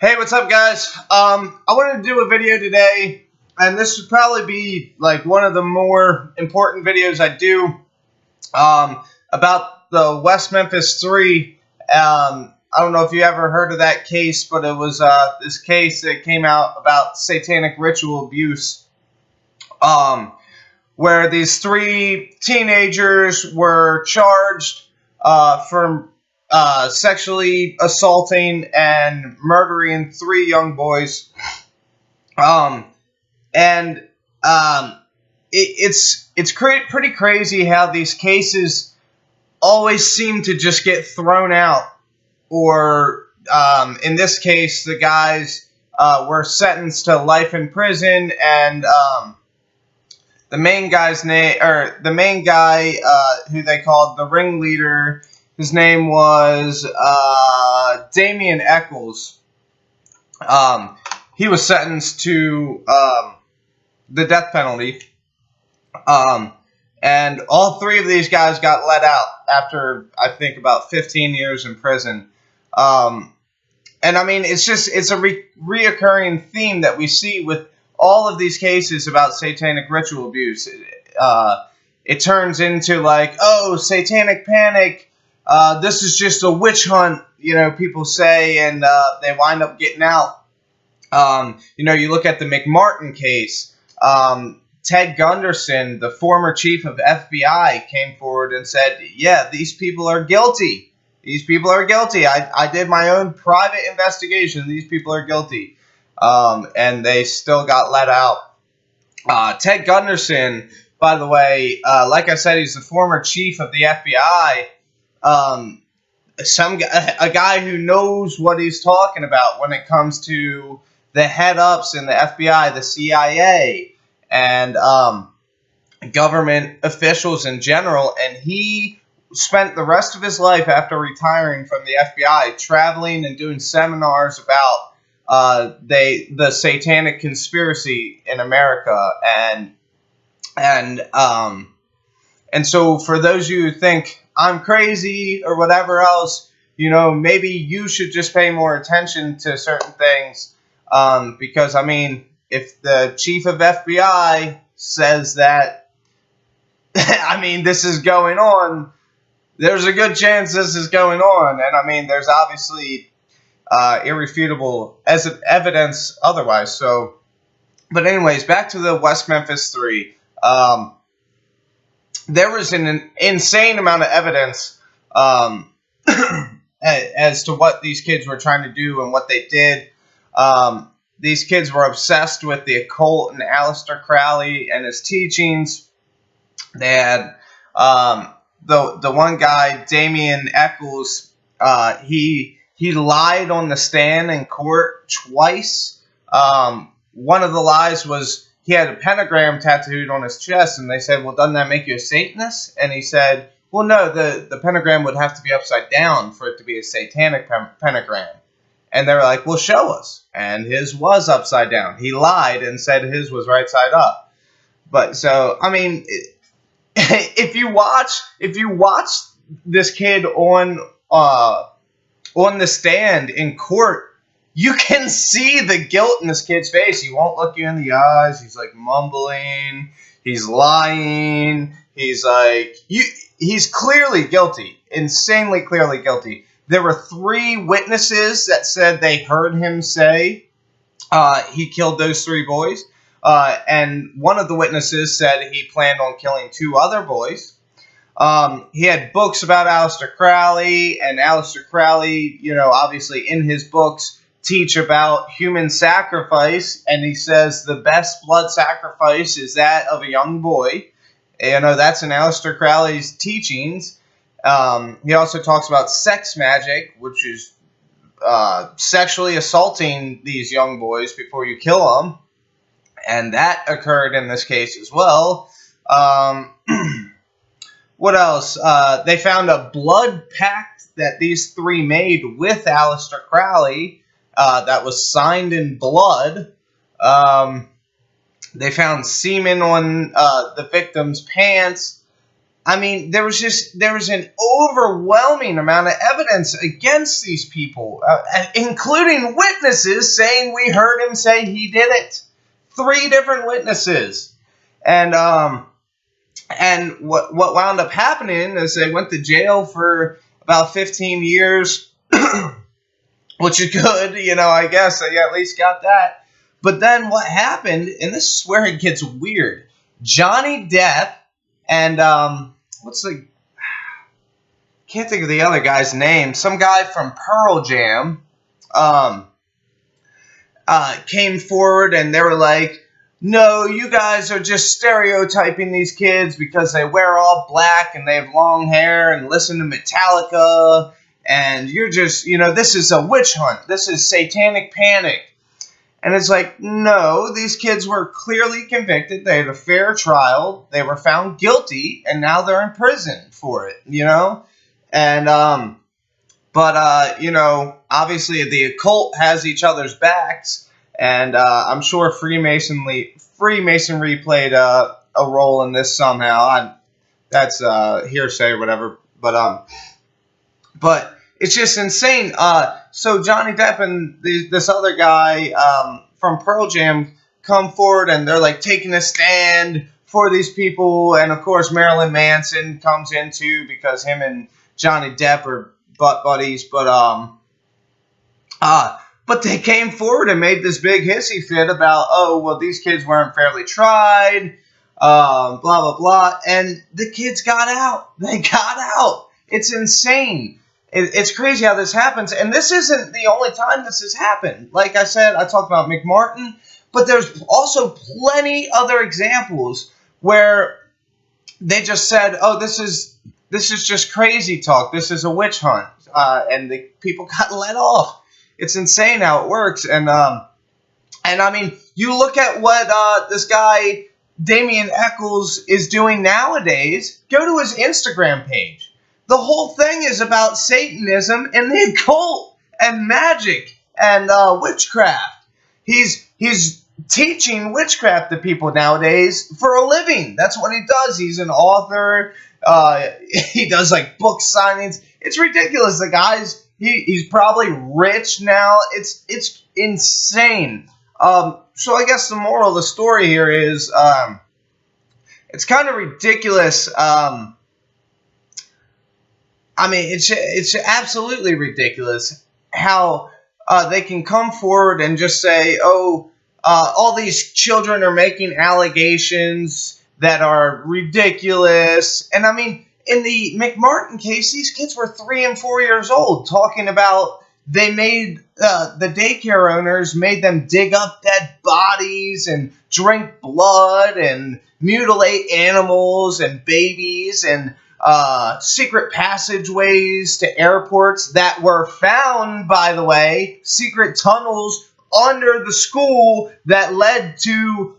Hey, what's up, guys? I wanted to do a video today, and this would probably be like one of the more important videos I do about the West Memphis 3. I don't know if you ever heard of that case, but it was this case that came out about satanic ritual abuse, where these three teenagers were charged for sexually assaulting and murdering three young boys. And it's pretty crazy how these cases always seem to just get thrown out. Or in this case, the guys were sentenced to life in prison, and the main guy's name, or the main guy who they called the ringleader, his name was Damian Eccles. He was sentenced to the death penalty. And all three of these guys got let out after, I think, about 15 years in prison. And I mean, it's a reoccurring theme that we see with all of these cases about satanic ritual abuse. It turns into like, oh, satanic panic. This is just a witch hunt, people say, and they wind up getting out. You look at the McMartin case. Ted Gunderson, the former chief of FBI, came forward and said, yeah, these people are guilty. These people are guilty. I did my own private investigation. These people are guilty. And they still got let out. Ted Gunderson, by the way, like I said, he's the former chief of the FBI. A guy who knows what he's talking about when it comes to the head-ups in the FBI, the CIA, and government officials in general. And he spent the rest of his life after retiring from the FBI traveling and doing seminars about the satanic conspiracy in America. And so for those of you who think I'm crazy or whatever else, maybe you should just pay more attention to certain things. Because, I mean, if the chief of FBI says that, I mean, this is going on, there's a good chance this is going on. And, I mean, there's obviously irrefutable evidence otherwise. So, but anyways, back to the West Memphis 3. There was an insane amount of evidence as to what these kids were trying to do and what they did. These kids were obsessed with the occult and Aleister Crowley and his teachings. They had the one guy, Damian Eccles. He lied on the stand in court twice. One of the lies was he had a pentagram tattooed on his chest, and they said, well, doesn't that make you a Satanist? And he said, well, no, the pentagram would have to be upside down for it to be a satanic pentagram. And they were like, well, show us. And his was upside down. He lied and said his was right side up. But so, I mean, if you watch this kid on the stand in court, you can see the guilt in this kid's face. He won't look you in the eyes. He's like mumbling. He's lying. He's like, he's clearly guilty. Insanely clearly guilty. There were three witnesses that said they heard him say he killed those three boys. And one of the witnesses said he planned on killing two other boys. He had books about Aleister Crowley, and Aleister Crowley, obviously in his books teach about human sacrifice, and he says the best blood sacrifice is that of a young boy. That's in Aleister Crowley's teachings. He also talks about sex magic, which is sexually assaulting these young boys before you kill them. And that occurred in this case as well. What else? They found a blood pact that these three made with Aleister Crowley that was signed in blood. They found semen on the victim's pants. I mean, there was an overwhelming amount of evidence against these people, including witnesses saying we heard him say he did it. 3 different witnesses, and what wound up happening is they went to jail for about 15 years, which is good, I guess they at least got that. But then what happened, and this is where it gets weird. Johnny Depp and can't think of the other guy's name. Some guy from Pearl Jam came forward and they were like, no, you guys are just stereotyping these kids because they wear all black and they have long hair and listen to Metallica, and you're just, this is a witch hunt. This is satanic panic. And it's like, no, these kids were clearly convicted. They had a fair trial. They were found guilty, and now they're in prison for it, And, obviously the occult has each other's backs, and I'm sure Freemasonry played a role in this somehow. That's hearsay or whatever, but it's just insane. So Johnny Depp and this other guy from Pearl Jam come forward, and they're like taking a stand for these people, and of course Marilyn Manson comes in too because him and Johnny Depp are butt buddies, but they came forward and made this big hissy fit about, oh, well, these kids weren't fairly tried, blah, blah, blah, and the kids got out. They got out. It's insane. It's crazy how this happens, and this isn't the only time this has happened. Like I said, I talked about McMartin, but there's also plenty other examples where they just said, oh, this is just crazy talk. This is a witch hunt, and the people got let off. It's insane how it works, and I mean, you look at what this guy Damien Eccles is doing nowadays. Go to his Instagram page. The whole thing is about Satanism and the occult and magic and witchcraft. He's teaching witchcraft to people nowadays for a living. That's what he does. He's an author. He does like book signings. It's ridiculous. The guy's he's probably rich now. It's insane. So I guess the moral of the story here is it's kind of ridiculous. I mean, it's absolutely ridiculous how they can come forward and just say, oh, all these children are making allegations that are ridiculous. And I mean, in the McMartin case, these kids were 3 and 4 years old talking about they made the daycare owners made them dig up dead bodies and drink blood and mutilate animals and babies and secret passageways to airports that were found, by the way, secret tunnels under the school that led to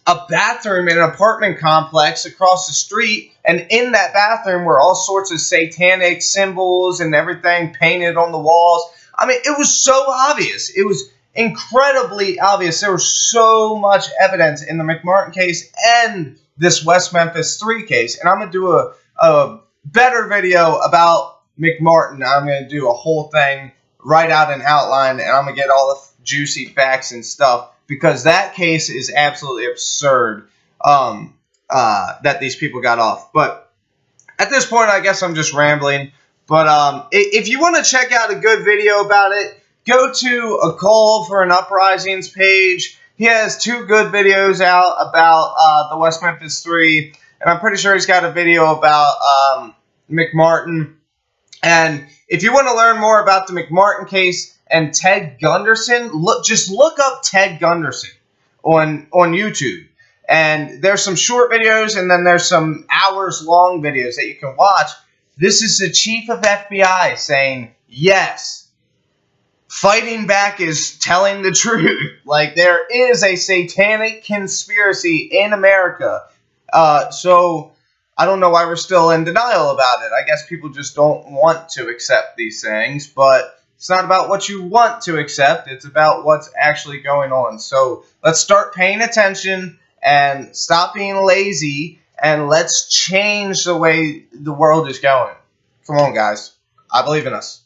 a bathroom in an apartment complex across the street, and in that bathroom were all sorts of satanic symbols and everything painted on the walls. I mean, it was so obvious. It was incredibly obvious. There was so much evidence in the McMartin case and this West Memphis 3 case, and I'm going to do a better video about McMartin. I'm going to do a whole thing, write out an outline, and I'm going to get all the juicy facts and stuff, because that case is absolutely absurd that these people got off. But at this point, I guess I'm just rambling. But if you want to check out a good video about it, go to A Call for an Uprising's page. He has 2 good videos out about the West Memphis 3, and I'm pretty sure he's got a video about McMartin. And if you want to learn more about the McMartin case and Ted Gunderson, just look up Ted Gunderson on YouTube. And there's some short videos, and then there's some hours-long videos that you can watch. This is the chief of FBI saying, yes, fighting back is telling the truth. Like, there is a satanic conspiracy in America. So I don't know why we're still in denial about it. I guess people just don't want to accept these things. But it's not about what you want to accept. It's about what's actually going on. So let's start paying attention and stop being lazy, and let's change the way the world is going. Come on, guys. I believe in us.